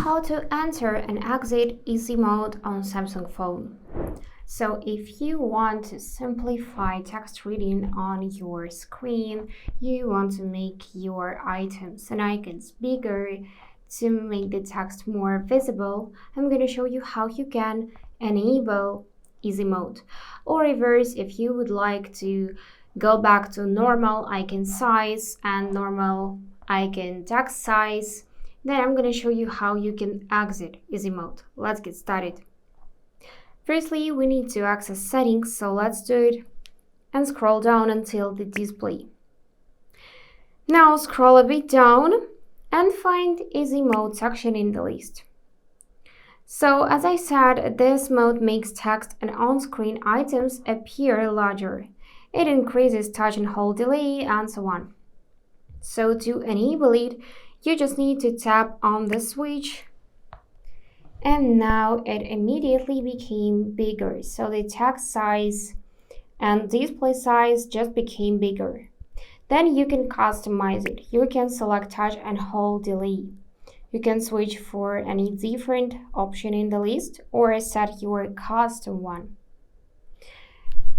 how to enter and exit easy mode on Samsung phone. So if you want to simplify text reading on your screen, you want to make your items and icons bigger to make the text more visible, I'm going to show you how you can enable easy mode, or reverse if you would like to go back to normal icon size and normal icon text size. Then I'm going to show you how you can exit easy mode. Let's get started. Firstly, we need to access settings, so let's do it and scroll down until the display. Now scroll a bit down and find easy mode section in the list. So as I said, this mode makes text and on-screen items appear larger. It increases touch and hold delay and so on. So to enable it, you just need to tap on the switch, and now it immediately became bigger. So the text size and display size just became bigger. Then you can customize it. You can select touch and hold delay. You can switch for any different option in the list or set your custom one.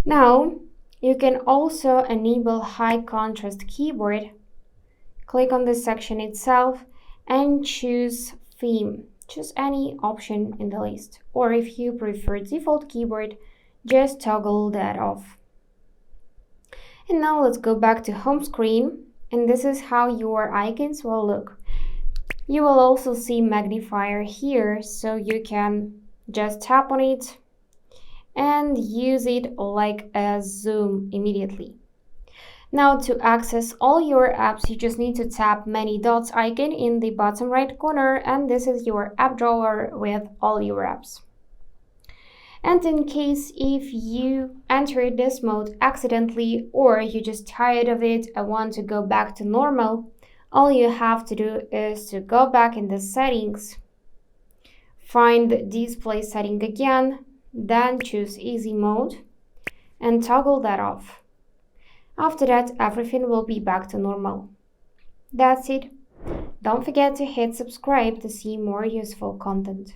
Now you can also enable high contrast keyboard. Click on the section itself and choose theme. Choose any option in the list. Or if you prefer default keyboard, just toggle that off. And now let's go back to home screen, and this is how your icons will look. You will also see magnifier here, so you can just tap on it and use it like a zoom immediately. Now to access all your apps, you just need to tap many dots icon in the bottom right corner, and this is your app drawer with all your apps. And in case if you enter this mode accidentally or you just tired of it and want to go back to normal, all you have to do is to go back in the settings, find the display setting again, then choose easy mode and toggle that off. After that, everything will be back to normal. That's it. Don't forget to hit subscribe to see more useful content.